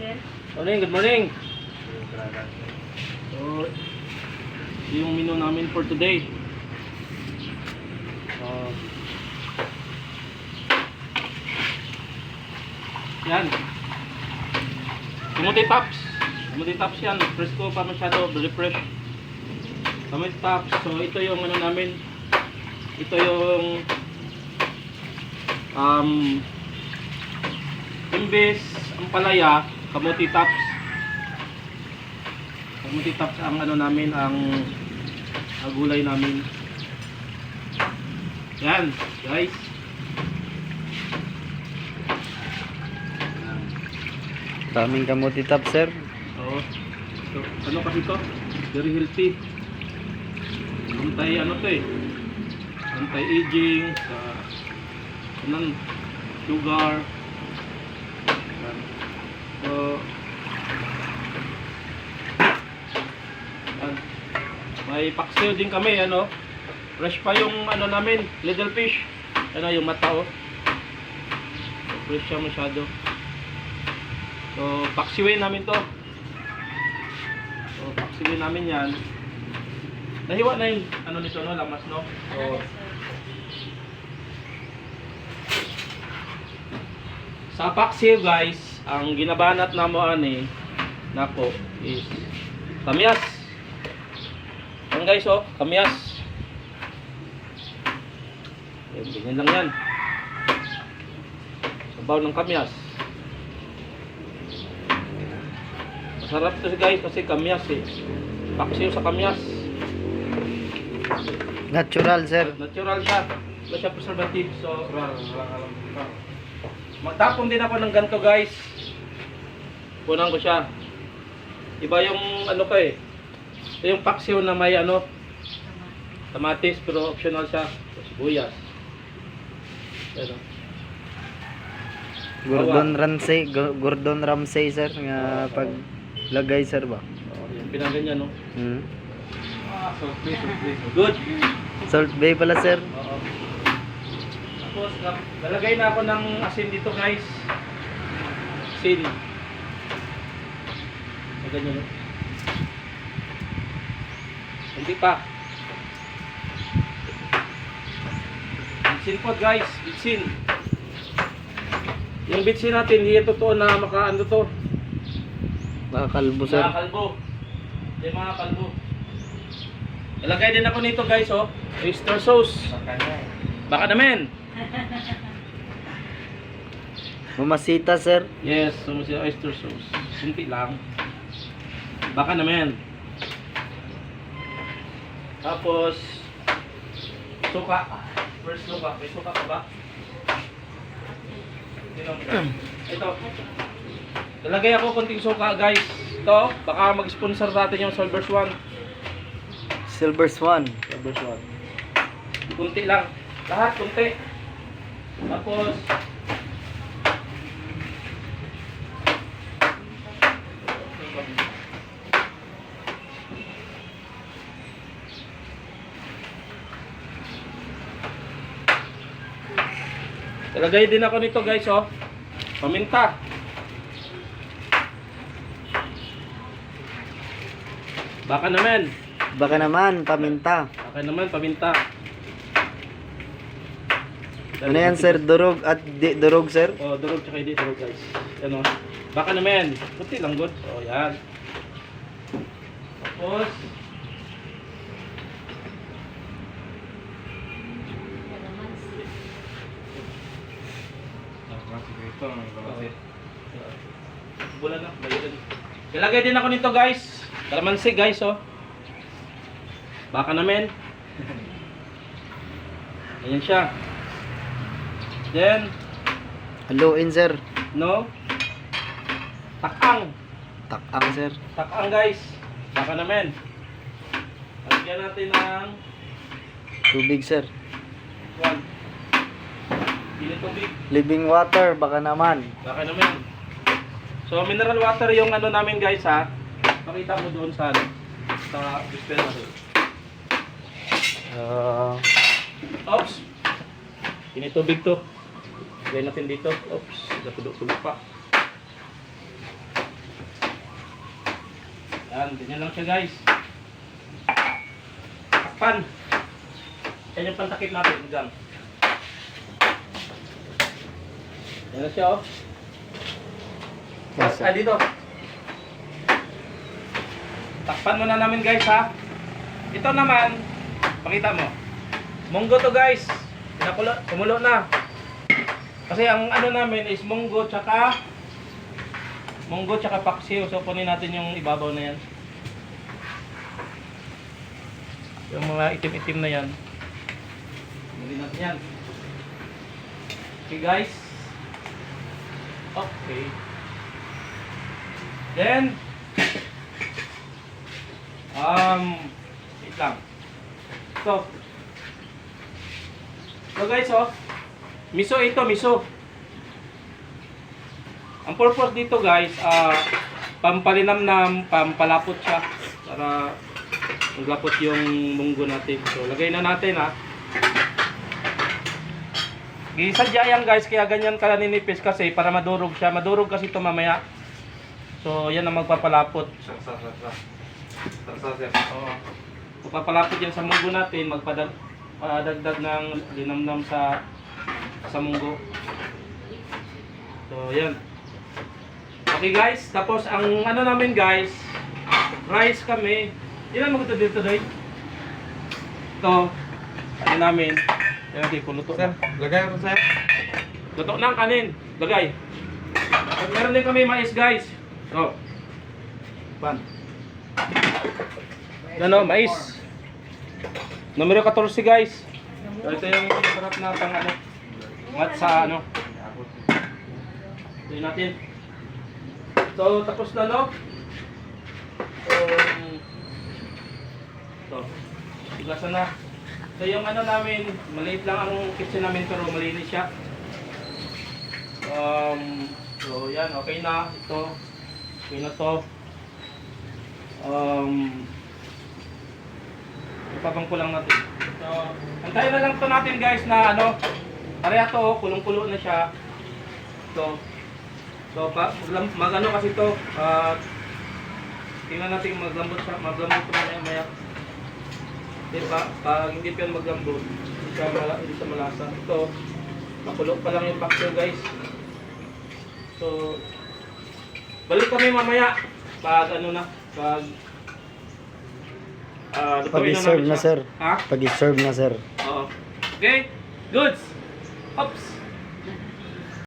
sir. Morning, good morning. So, yung menu namin for today. Yan. Kamuti tops. Kamuti tops yan. Fresco pa masyado. Very fresh. Kamuti tops. So, ito yung ano namin. Ito yung imbes ang palaya, kamuti tops. Kamuti tops ang ano namin, ang gulay namin. Yan, guys. Daming kamuti top, sir. Oo. So, ano kasi to? Very healthy. Ano to eh? Anti-aging, sa sugar. Yan. So, yan. May paksiw din kami, ano? Fresh pa yung ano namin, little fish. Ano yung mata, oh. So, fresh siya masyado. So, paksiwin namin to. So, paksiwin namin yan. Nahiwa na yung ano nito, no? Lamas, no? So, sa paksiw, guys, ang ginabanat na mo ani nako is kamyas. Yan guys, oh, kamyas. Ganyan lang yan. Sabaw ng kamyas. Masarap to guys kasi kamyas eh. Paksiw sa kamyas. Natural, sir. Natural siya. Wala siya preservative. So, magtapon din ako ng ganito guys. Punan ko siya. Iba yung ano ko eh. Ito yung paksiw na may ano, kamatis, pero optional siya. Sibuyas. Pero, Gordon Ramsay, sir, nga paglagay, sir ba? yung pinaganyan, no? Salt bay. Good. Salt Bay pala, sir. Oo. Tapos, lalagay na ako ng asin dito, guys. Asin. Ganyan, no? Hindi pa. Bitsin po, guys. Bitsin. Yung bitsin natin, hindi totoo na makaano to. Makakalbo, sir. Makakalbo. Hindi makakalbo. Ilagay din ako nito, guys, oh. Oyster sauce. Baka naman. Mamasita, sir. Yes, sumusya oyster sauce. Kunti lang. Baka naman. Tapos suka. First suka. May suka pa ba? Ito. Lalagay ako konting suka, guys. Ito, baka mag-sponsor natin yung Silver Swan. Silver Swan. Silver Swan. Kunti lang. Lahat kunti. Tapos ilagay din ako nito, guys, oh. Paminta. Baka naman, paminta. paminta. Ano yan, sir? Durog at durog, sir? Oh, durog tsaka hindi durog, guys. Yan, oh. Baka naman. Kunti lang, good. Oh, yan. Tapos bulan na, bayan. Ilagay din ako nito, guys. Kalamansi, guys, oh. Baka naman. Ayan siya. Then, Haluin, sir. no? Takang. Takang, sir. Takang, guys. Baka naman. Lagyan natin ng Tubig, sir. one. Pili tubig. Living water, baka naman. Baka naman. So, mineral water yung ano namin, guys, ha. Pakita mo doon sa dispenser. Oops. Tinitubig to. Lagay natin dito. Oops. Napudok-pudok pa. Yan, ganyan lang siya guys. Takpan. Yan yung pantakip natin. Diyan. Yan na siya oh. Yes, sir. Dito. Takpan muna namin guys ha. Ito naman, pakita mo. Munggo to guys. Kumulo na. Kasi ang ano namin is munggo tsaka paksiw. So kunin natin yung ibabaw na yan. Yung mga itim-itim na yan. Kunin natin yan. Okay guys. Okay. Then wait lang. So guys oh, miso ito, miso. Ang purpose dito guys, pampalinamnam, pampalapot siya para maglapot yung munggo natin. So lagay na natin ha. Gisadya yan guys, kaya ganyan ka ninipis kasi para madurog siya. Madurog kasi ito mamaya. So yan ang magpapalapot. Oo. Magpapalapot yan sa munggo natin, magpadagdag ng linamnam sa munggo. So yan. Okay guys, tapos ang ano namin guys, rice kami. Ilan mo ito dito doy? Ito, ano namin. Yan natin, luto na. Lagay ko sir. Luto na ang kanin. Lagay. At meron din kami mais guys. Oh. Pan. Ano, mais. Numero 14 guys. So, ito yung sarap na pang ano. Mat sa ano. Ito natin. So, tapos na no. So, igasan na. So, yung ano namin, maliit lang ang kitchen namin pero malinis siya. So, yan, okay na. Ito, okay na to. Ipabang ko lang natin. So, antayin na lang to natin guys na ano, pareha to, kulong-kulo na siya. So, magano kasi to, tingnan natin maglambot siya, maglambot ko maya. Diba? Pag hindi pa yan maglambot, hindi siya malasa. Ito, makulo pa lang yung paksiw guys. So, balik kami mamaya pag ano na, pag Pag-serve na, sir. Ha? Pag-serve na, sir. Oo. Okay, goods. Ops.